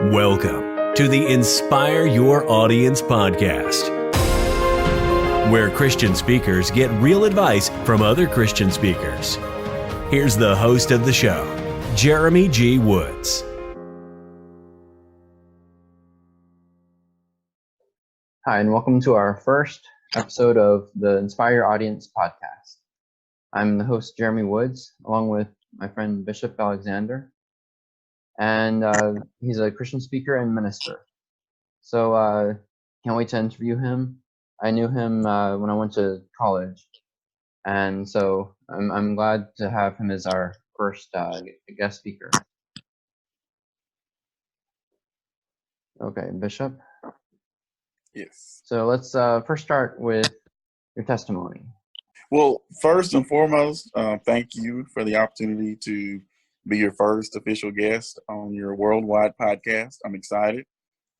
Welcome to the Inspire Your Audience podcast, where Christian speakers get real advice from other Christian speakers. Here's the host of the show, Jeremy G. Woods. Hi, and welcome to our first episode of the Inspire Your Audience podcast. I'm the host, Jeremy Woods, along with my friend Bishop Alexander, and he's a Christian speaker and minister. So can't wait to interview him. I knew him when I went to college, and so I'm glad to have him as our first guest speaker. Okay, Bishop. Yes. So let's first start with your testimony. Well, first and foremost, thank you for the opportunity to be your first official guest on your worldwide podcast. I'm excited.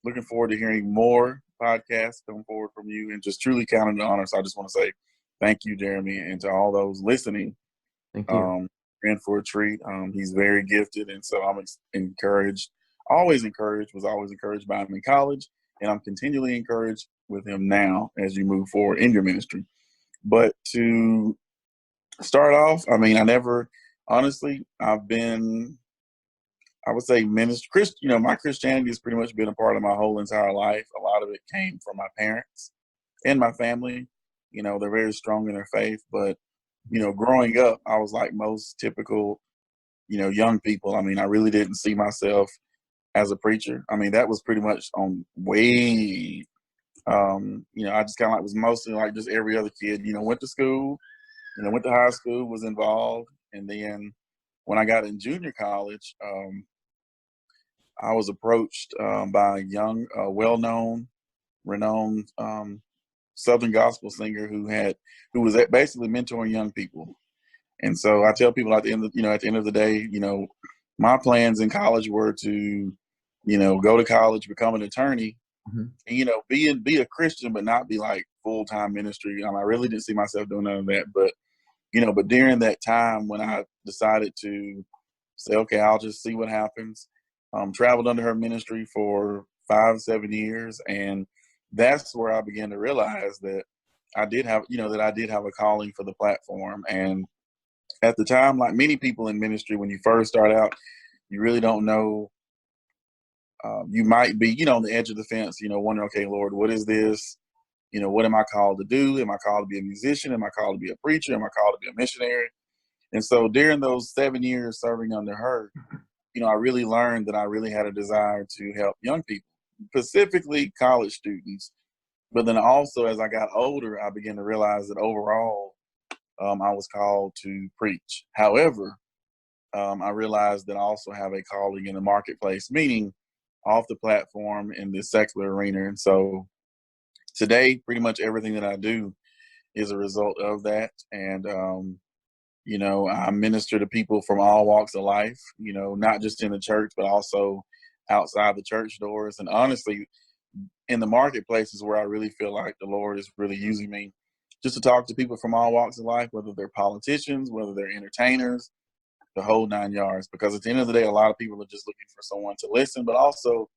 Looking forward to hearing more podcasts come forward from you, and just truly counting the honor. So I just want to say thank you, Jeremy, and to all those listening. Thank you. In for a treat. He's very gifted, and so I'm encouraged. Was always encouraged by him in college, and I'm continually encouraged with him now as you move forward in your ministry. But to start off, I would say my Christianity has pretty much been a part of my whole entire life. A lot of it came from my parents and my family. They're very strong in their faith, but, growing up, I was like most typical, young people. I really didn't see myself as a preacher. That was pretty much on way, I just kind of was mostly like just every other kid, went to school, went to high school, was involved. And then when I got in junior college, I was approached by a young, well-known, renowned Southern gospel singer who was basically mentoring young people. And so I tell people at the end of the day, my plans in college were to, go to college, become an attorney, and, be a Christian, but not be like full-time ministry. I really didn't see myself doing none of that. But, but during that time when I decided to say, okay, I'll just see what happens, traveled under her ministry for 5-7 years. And that's where I began to realize that I did have a calling for the platform. And at the time, like many people in ministry, when you first start out, you really don't know. You might be, on the edge of the fence, wondering, okay, Lord, what is this? What am I called to do? Am I called to be a musician? Am I called to be a preacher? Am I called to be a missionary? And so during those 7 years serving under her, I really learned that I really had a desire to help young people, specifically college students. But then also, as I got older, I began to realize that overall, I was called to preach. However, I realized that I also have a calling in the marketplace, meaning off the platform in the secular arena. And so today, pretty much everything that I do is a result of that. And, I minister to people from all walks of life, not just in the church, but also outside the church doors. And honestly, in the marketplace is where I really feel like the Lord is really using me just to talk to people from all walks of life, whether they're politicians, whether they're entertainers, the whole 9 yards. Because at the end of the day, a lot of people are just looking for someone to listen, but also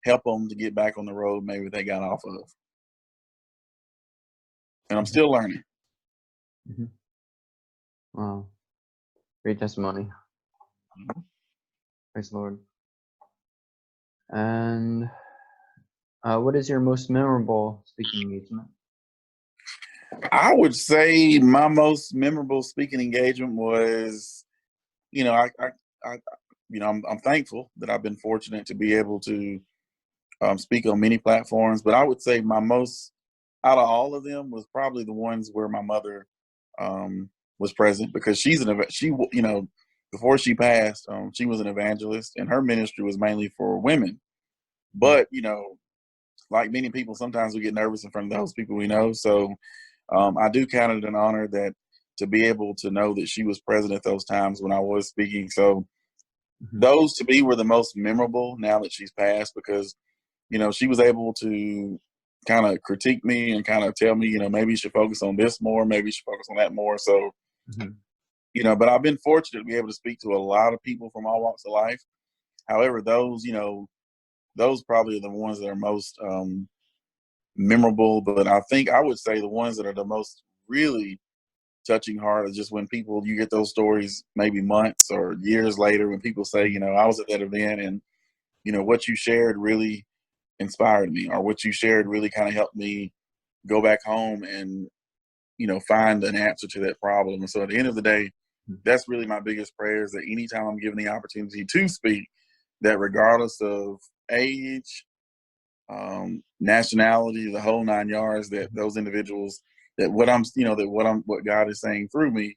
help them to get back on the road maybe they got off of. And I'm still learning. Mm-hmm. Wow. Great testimony. Mm-hmm. Praise the Lord. And what is your most memorable speaking engagement? I would say my most memorable speaking engagement was, I'm thankful that I've been fortunate to be able to speak on many platforms, but I would say my most out of all of them was probably the ones where my mother was present, because before she passed, she was an evangelist, and her ministry was mainly for women. But, like many people, sometimes we get nervous in front of those people we know. So I do count it an honor that to be able to know that she was present at those times when I was speaking. So those to me were the most memorable now that she's passed, because, she was able to kind of critique me and kind of tell me, maybe you should focus on this more, maybe you should focus on that more. So, but I've been fortunate to be able to speak to a lot of people from all walks of life. However, those, those probably are the ones that are most memorable. But I think I would say the ones that are the most really touching heart is just when you get those stories maybe months or years later when people say, I was at that event and, what you shared really inspired me, or what you shared really kind of helped me go back home and, find an answer to that problem. And so at the end of the day, that's really my biggest prayer, is that anytime I'm given the opportunity to speak, that regardless of age, nationality, the whole 9 yards, that those individuals, that what God is saying through me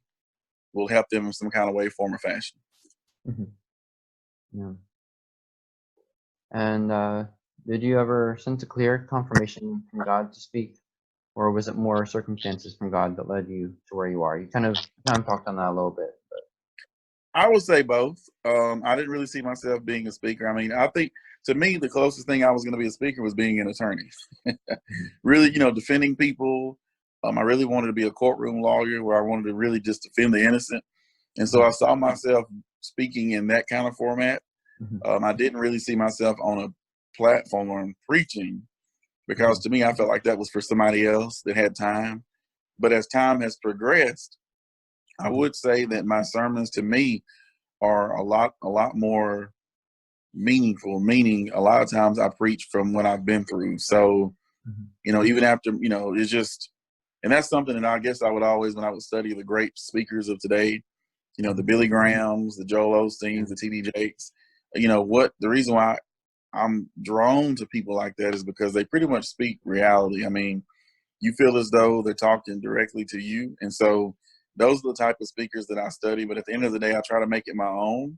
will help them in some kind of way, form, or fashion. Mm-hmm. Yeah. And did you ever sense a clear confirmation from God to speak, or was it more circumstances from God that led you to where you are? You kind of talked on that a little bit, but I would say both. I didn't really see myself being a speaker. I mean, I think to me, the closest thing I was going to be a speaker was being an attorney. Really, defending people. I really wanted to be a courtroom lawyer where I wanted to really just defend the innocent. And so I saw myself speaking in that kind of format. I didn't really see myself on a platform preaching, because to me, I felt like that was for somebody else that had time. But as time has progressed, I would say that my sermons to me are a lot more meaningful, meaning a lot of times I preach from what I've been through. So, even after, it's just, and that's something that I guess I would always, when I would study the great speakers of today, the Billy Grahams, the Joel Osteens, the T.D. Jakes, the reason why I'm drawn to people like that is because they pretty much speak reality. I mean, you feel as though they're talking directly to you. And so those are the type of speakers that I study. But at the end of the day, I try to make it my own.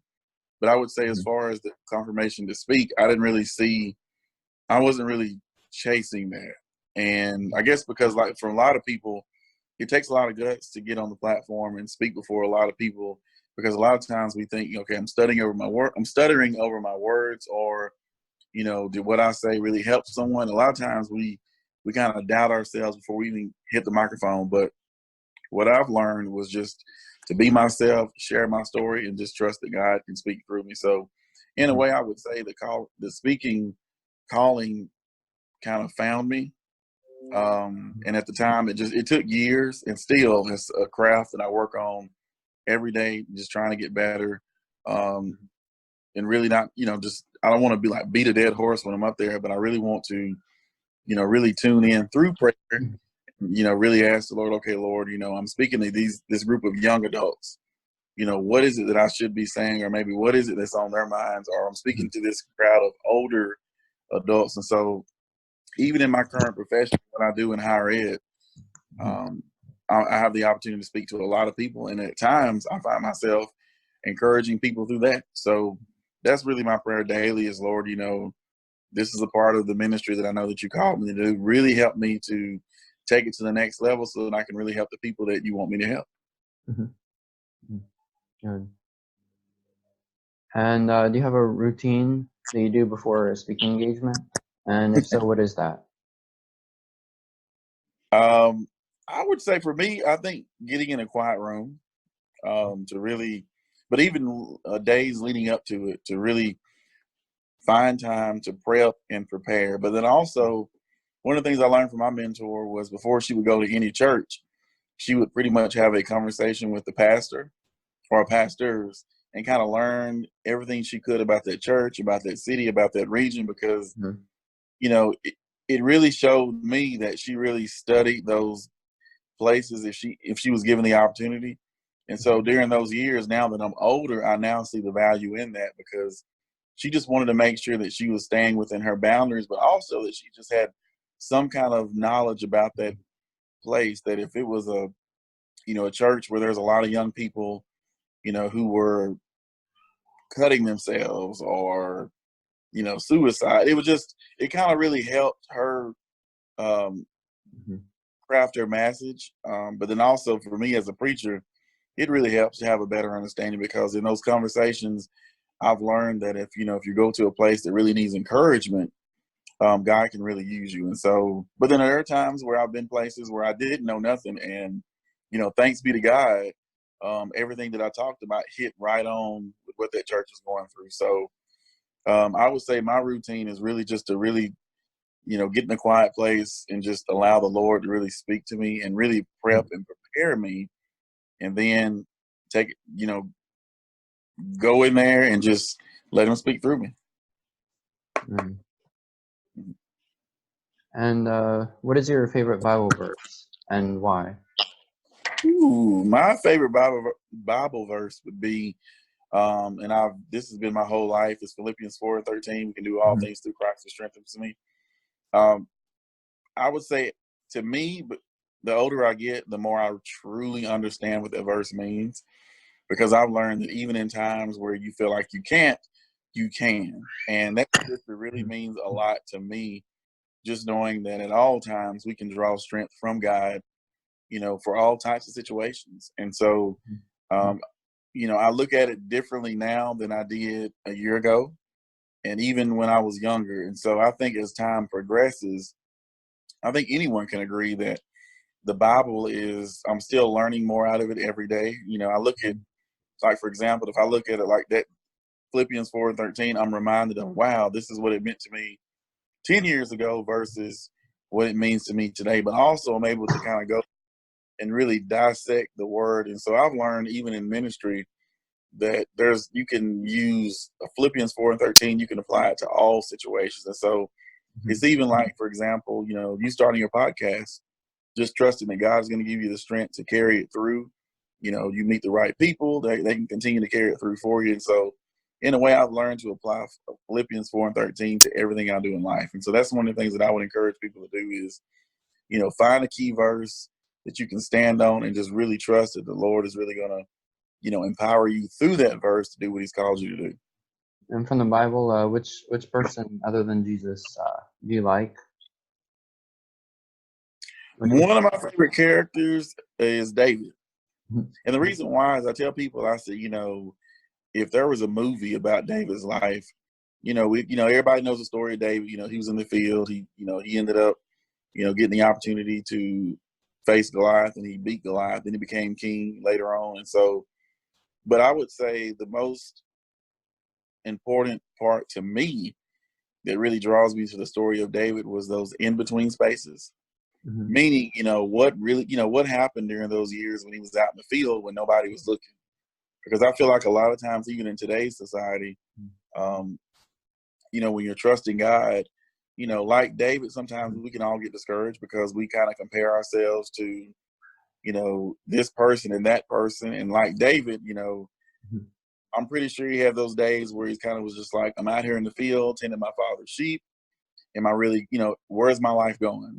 But I would say, as far as the confirmation to speak, I wasn't really chasing that. And I guess because, like, for a lot of people, it takes a lot of guts to get on the platform and speak before a lot of people, because a lot of times we think, okay, I'm stuttering over my words, or, did what I say really help someone? A lot of times we kind of doubt ourselves before we even hit the microphone. But what I've learned was just to be myself, share my story, and just trust that God can speak through me. So in a way, I would say the speaking calling kind of found me. And at the time, it took years, and still it's a craft that I work on every day, just trying to get better. And really not, just, I don't want to be like beat a dead horse when I'm up there, but I really want to, really tune in through prayer, really ask the Lord, okay, Lord, I'm speaking to this group of young adults. What is it that I should be saying, or maybe what is it that's on their minds, or I'm speaking to this crowd of older adults. And so even in my current profession, what I do in higher ed, I have the opportunity to speak to a lot of people. And at times I find myself encouraging people through that. So that's really my prayer daily is, Lord, this is a part of the ministry that I know that you called me to do. Really help me to take it to the next level so that I can really help the people that you want me to help. Good. And do you have a routine that you do before a speaking engagement? And if so, what is that? I would say for me, I think getting in a quiet room to really, but even days leading up to it, to really find time to prep and prepare. But then also, one of the things I learned from my mentor was, before she would go to any church, she would pretty much have a conversation with the pastor or pastors and kind of learn everything she could about that church, about that city, about that region, because, it really showed me that she really studied those places if she was given the opportunity. And so during those years, now that I'm older, I now see the value in that, because she just wanted to make sure that she was staying within her boundaries, but also that she just had some kind of knowledge about that place, that if it was a church where there's a lot of young people, who were cutting themselves, or, suicide, it kind of really helped her craft her message. But then also for me as a preacher, it really helps to have a better understanding, because in those conversations, I've learned that if you go to a place that really needs encouragement, God can really use you. And so, but then there are times where I've been places where I didn't know nothing, and thanks be to God, everything that I talked about hit right on with what that church is going through. So I would say my routine is really just to really, get in a quiet place and just allow the Lord to really speak to me and really prep and prepare me, and then take, go in there and just let Him speak through me. Mm. And what is your favorite Bible verse and why? Ooh, my favorite Bible verse would be, and this has been my whole life, is Philippians 4:13. We can do all things through Christ who strengthens me. I would say, to me, but the older I get, the more I truly understand what that verse means, because I've learned that even in times where you feel like you can't, you can. And that scripture really means a lot to me, just knowing that at all times we can draw strength from God, for all types of situations. And so, I look at it differently now than I did a year ago, and even when I was younger. And so I think as time progresses, I think anyone can agree that the Bible I'm still learning more out of it every day. I look at, like, for example, if I look at it like that, Philippians 4:13, I'm reminded of, wow, this is what it meant to me 10 years ago versus what it means to me today. But also I'm able to kind of go and really dissect the word. And so I've learned, even in ministry, that you can use Philippians 4:13, you can apply it to all situations. And so it's even like, for example, you starting your podcast, just trusting that God's going to give you the strength to carry it through. You meet the right people, they can continue to carry it through for you. And so, in a way, I've learned to apply Philippians 4:13 to everything I do in life. And so that's one of the things that I would encourage people to do is, find a key verse that you can stand on and just really trust that the Lord is really going to, empower you through that verse to do what He's called you to do. And from the Bible, which person other than Jesus do you like? One of my favorite characters is David. And the reason why is I tell people, I say, if there was a movie about David's life, everybody knows the story of David. He was in the field. He ended up, getting the opportunity to face Goliath, and he beat Goliath. Then he became king later on. And so, but I would say the most important part to me that really draws me to the story of David was those in-between spaces. Meaning, what happened during those years when he was out in the field when nobody was looking. Because I feel like a lot of times, even in today's society, when you're trusting God, like David, sometimes we can all get discouraged because we kind of compare ourselves to, this person and that person. And like David, I'm pretty sure he had those days where he kind of was just like, I'm out here in the field tending my father's sheep. Am I really, where's my life going?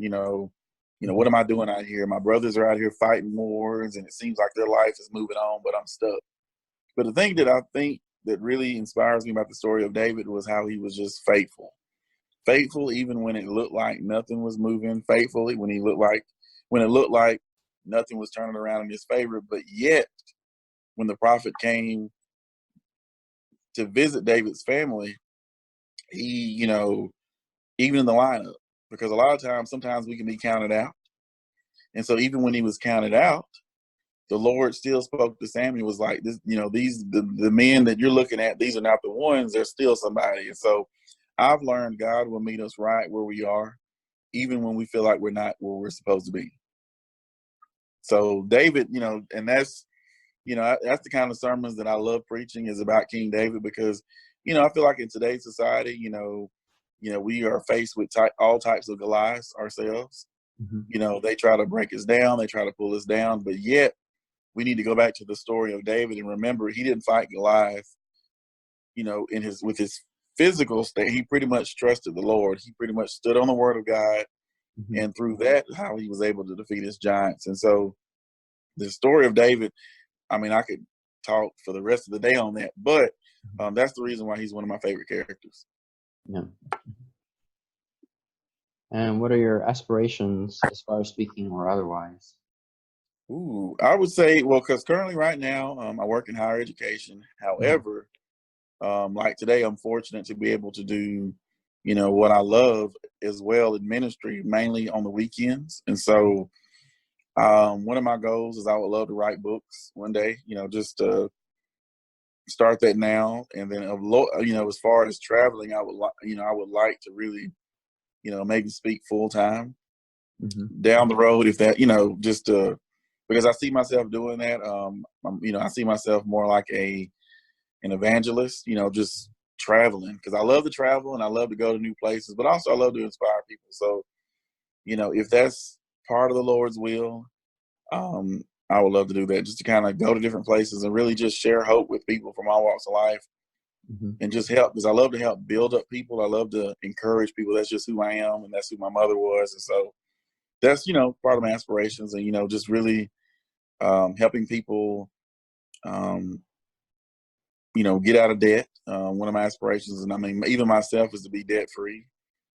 What am I doing out here? My brothers are out here fighting wars, and it seems like their life is moving on, but I'm stuck. But the thing that I think that really inspires me about the story of David was how he was just faithful. Faithful even when it looked like nothing was moving. Faithful when it looked like nothing was turning around in his favor. But yet, when the prophet came to visit David's family, he, even in the lineup, because a lot of times, sometimes we can be counted out. And so even when he was counted out, the Lord still spoke to Samuel, was like, this, the men that you're looking at, these are not the ones, there's still somebody. And so I've learned God will meet us right where we are, even when we feel like we're not where we're supposed to be. So David, and that's the kind of sermons that I love preaching, is about King David, because, I feel like in today's society, we are faced with all types of Goliaths ourselves. They try to break us down, they try to pull us down, but yet we need to go back to the story of David and remember he didn't fight Goliath, with his physical state. He pretty much trusted the Lord. He pretty much stood on the word of God, and through that, how he was able to defeat his giants. And so the story of David, I mean, I could talk for the rest of the day on that, but that's the reason why he's one of my favorite characters. Yeah. And what are your aspirations as far as speaking or otherwise? Ooh, I would say, well, because currently right now, I work in higher education. However, like today, I'm fortunate to be able to do, what I love as well in ministry, mainly on the weekends. And so one of my goals is I would love to write books one day, just start that now, and then as far as traveling, I would like to really, maybe speak full time Mm-hmm. down the road, if that, just because I see myself doing that. I see myself more like an evangelist, just traveling, because I love to travel and I love to go to new places, but also I love to inspire people. So, if that's part of the Lord's will, I would love to do that, just to kind of go to different places and really just share hope with people from all walks of life, Mm-hmm. and just help, because I love to help build up people. I love to encourage people. That's just who I am, and that's who my mother was. And so that's, part of my aspirations, and, just really helping people, get out of debt. One of my aspirations, and I mean, even myself, is to be debt free,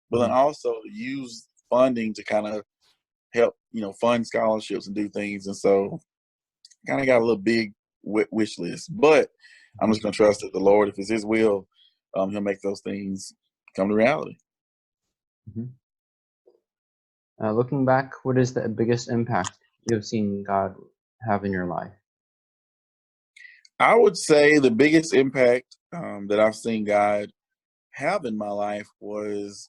but then Mm-hmm. also use funding to kind of help, fund scholarships and do things. And so kind of got a little big wish list, but I'm just going to trust that the Lord, if it's His will, He'll make those things come to reality. Mm-hmm. Looking back, what is the biggest impact you've seen God have in your life? I would say the biggest impact that I've seen God have in my life was,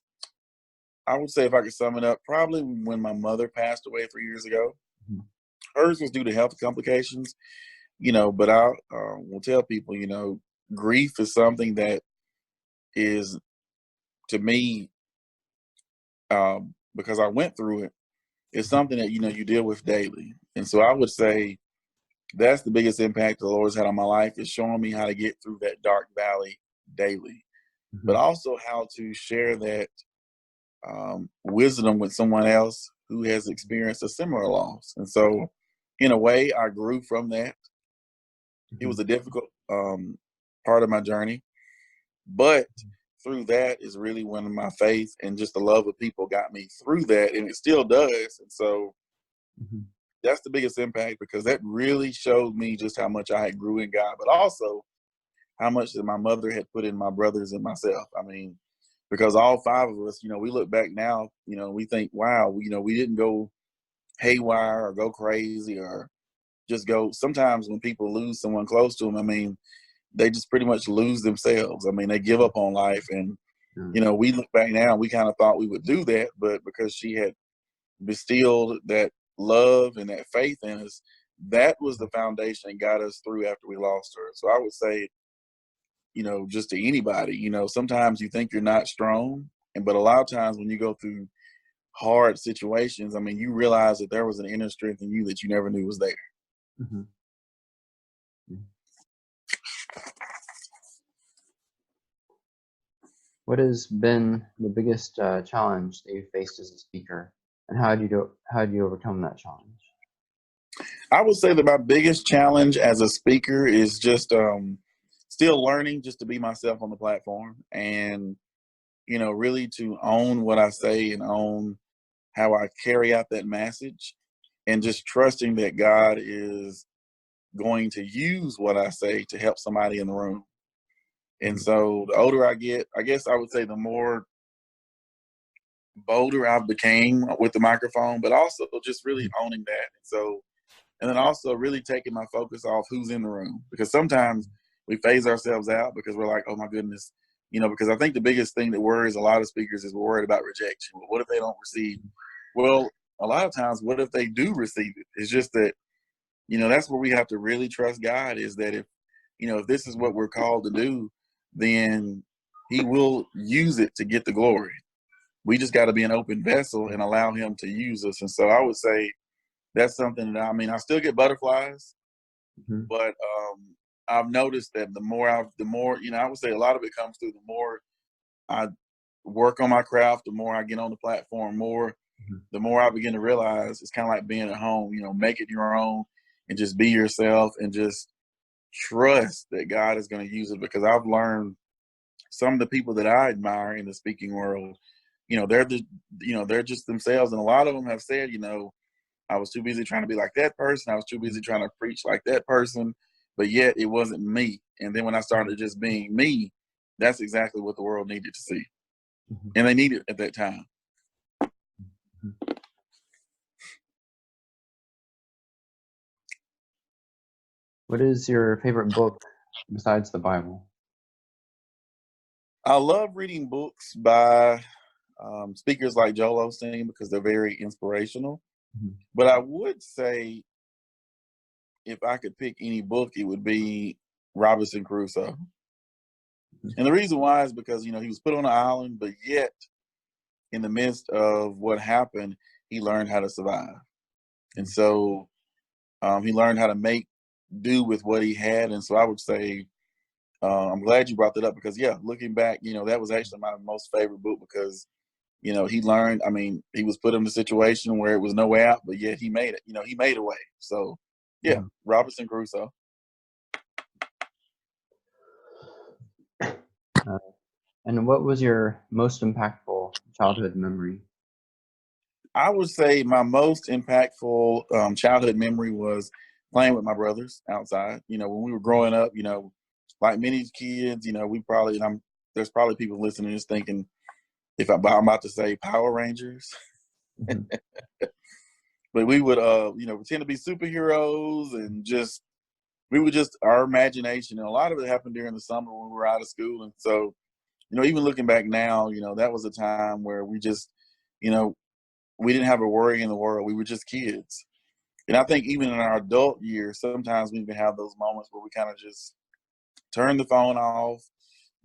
I would say, if I could sum it up, probably when my mother passed away 3 years ago. Mhm. Hers was due to health complications, but I will tell people, grief is something that is, to me, because I went through it, it's something that, you deal with daily. And so I would say that's the biggest impact the Lord's had on my life, is showing me how to get through that dark valley daily, but Mhm. also how to share that wisdom with someone else who has experienced a similar loss. And so, in a way, I grew from that. It Mhm. was a difficult part of my journey, but through that is really when my faith and just the love of people got me through that, and it still does. And so Mhm. that's the biggest impact, because that really showed me just how much I had grew in God, but also how much that my mother had put in my brothers and myself. I mean, because all five of us, we look back now, we think, wow, we didn't go haywire or go crazy or just go. Sometimes when people lose someone close to them, I mean, they just pretty much lose themselves. I mean, they give up on life. And, Yeah. we look back now, we kind of thought we would do that, but because she had bestilled that love and that faith in us, that was the foundation that got us through after we lost her. So I would say, just to anybody, sometimes you think you're not strong, but a lot of times when you go through hard situations, I mean, you realize that there was an inner strength in you that you never knew was there. Mhm. Mhm. What has been the biggest challenge that you faced as a speaker, and how did you overcome that challenge? I would say that my biggest challenge as a speaker is just still learning just to be myself on the platform, and really to own what I say and own how I carry out that message, and just trusting that God is going to use what I say to help somebody in the room. And Mhm. so the older I get, I guess I would say the more bolder I've became with the microphone, but also just really owning that. And so, and then also really taking my focus off who's in the room, because sometimes we phase ourselves out because we're like, oh my goodness, because I think the biggest thing that worries a lot of speakers is we're worried about rejection. Well, what if they don't receive? Well, a lot of times, what if they do receive it? It's just that, that's where we have to really trust God, is that if this is what we're called to do, then He will use it to get the glory. We just got to be an open vessel and allow Him to use us. And so I would say that's something that, I mean, I still get butterflies, Mhm. but I've noticed that the more, I would say a lot of it comes through the more I work on my craft, the more I get on the platform, Mhm. the more I begin to realize it's kind of like being at home, make it your own and just be yourself and just trust that God is going to use it. Because I've learned some of the people that I admire in the speaking world, they're just themselves. And a lot of them have said, I was too busy trying to be like that person. I was too busy trying to preach like that person, but yet it wasn't me. And then when I started just being me, that's exactly what the world needed to see. Mhm. And they needed it at that time. Mhm. What is your favorite book besides the Bible? I love reading books by speakers like Joel Osteen because they're very inspirational. Mhm. But I would say if I could pick any book, it would be Robinson Crusoe. And the reason why is because, he was put on an island, but yet in the midst of what happened, he learned how to survive. And so he learned how to make do with what he had. And so I would say, I'm glad you brought that up because, yeah, looking back, that was actually my most favorite book because, he learned, he was put in a situation where it was no way out, but yet he made it. He made a way. So, yeah, Mhm. Robinson Crusoe. Uh, and what was your most impactful childhood memory? I would say my most impactful childhood memory was playing with my brothers outside. When we were growing up, like many kids, we probably, there's probably people listening just thinking if I'm about to say Power Rangers, Mhm. but we would, pretend to be superheroes and we would just, our imagination, and a lot of it happened during the summer when we were out of school. And so, even looking back now, that was a time where we just, you know, we didn't have a worry in the world. We were just kids. And I think even in our adult years, sometimes we can have those moments where we kind of just turn the phone off,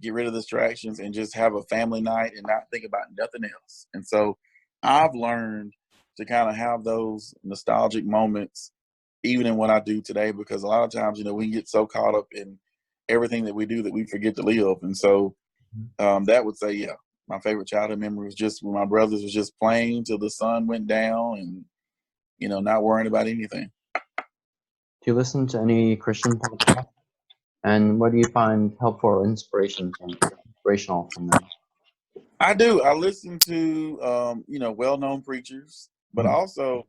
get rid of distractions, and just have a family night and not think about nothing else. And so I've learned to kind of have those nostalgic moments, even in what I do today, because a lot of times, we get so caught up in everything that we do that we forget to live. And so that would say, yeah, my favorite childhood memory was just when my brothers was just playing till the sun went down and, not worrying about anything. Do you listen to any Christian podcasts? And what do you find helpful or inspirational from them? I do. I listen to, well-known preachers, but Mhm. also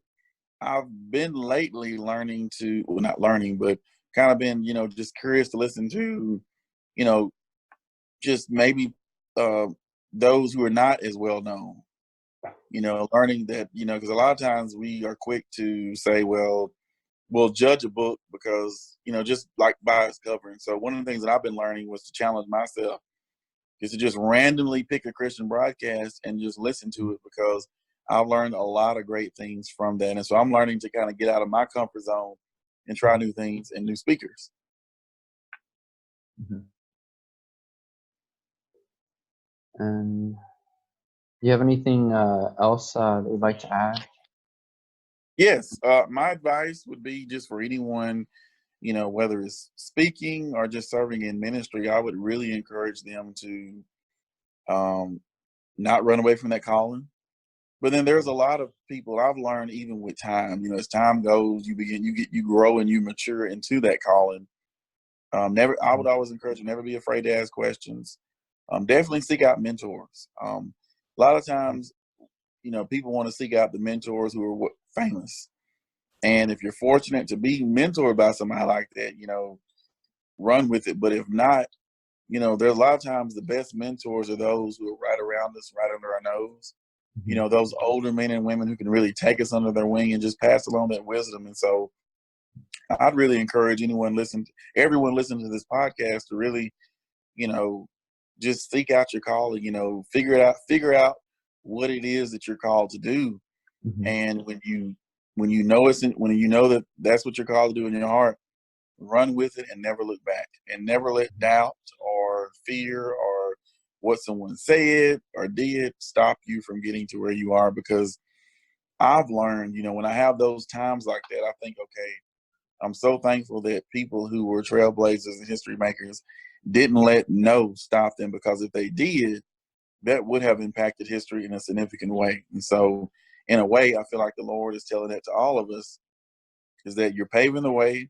I've been lately learning to, well, not learning, but kind of been, just curious to listen to, you know, just maybe uh, those who are not as well known. Learning that, because a lot of times we are quick to say, well, we'll judge a book because, just like by its cover. And so one of the things that I've been learning was to challenge myself is to just randomly pick a Christian broadcast and just listen to it because I've learned a lot of great things from that. And so I'm learning to kind of get out of my comfort zone and try new things and new speakers. Mhm. And do you have anything else that you'd like to add? Yes, my advice would be just for anyone, whether it's speaking or just serving in ministry, I would really encourage them to um, not run away from that calling. But then there's a lot of people I've learned even with time, as time goes, you grow and you mature into that calling. I would always encourage you never be afraid to ask questions. Definitely seek out mentors. A lot of times, people want to seek out the mentors who are famous. And if you're fortunate to be mentored by somebody like that, run with it. But if not, there's a lot of times the best mentors are those who are right around us, right under our nose. Mhm. Those older men and women who can really take us under their wing and just pass along that wisdom. And so I'd really encourage everyone listening to this podcast to really, you know, just seek out your calling, figure out what it is that you're called to do. Mhm. And when you know that that's what you're called to do in your heart, run with it and never look back and never let doubt or fear or what someone said or did stop you from getting to where you are. Because I've learned, when I have those times like that, I think, okay, I'm so thankful that people who were trailblazers and history makers didn't let no stop them, because if they did, that would have impacted history in a significant way. And so, in a way, I feel like the Lord is telling that to all of us, is that you're paving the way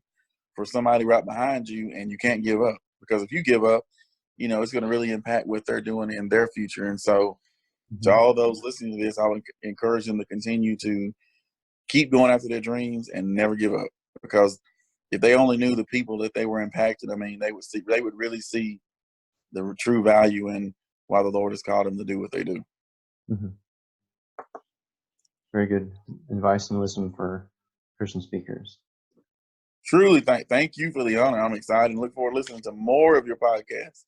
for somebody right behind you, and you can't give up, because if you give up, it's going to really impact what they're doing in their future. And so, to Mhm. all those listening to this, I would encourage them to continue to keep going after their dreams and never give up, because if they only knew the people that they were impacted, they would really see the true value in why the Lord has called them to do what they do. Mhm. Very good advice and wisdom for Christian speakers. Truly, thank you for the honor. I'm excited and look forward to listening to more of your podcast.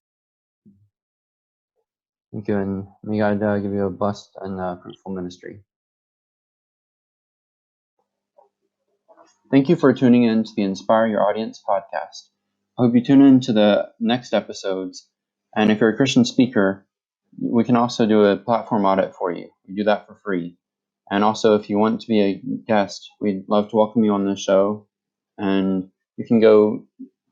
Thank you, and may God give you a blessed and fruitful ministry. Thank you for tuning in to the Inspire Your Audience podcast. I hope you tune in to the next episodes. And if you're a Christian speaker, we can also do a platform audit for you. We do that for free. And also, if you want to be a guest, we'd love to welcome you on the show. And you can go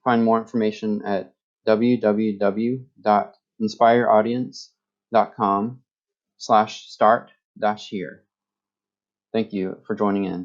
find more information at www.inspireaudience.com/start-here. Thank you for joining in.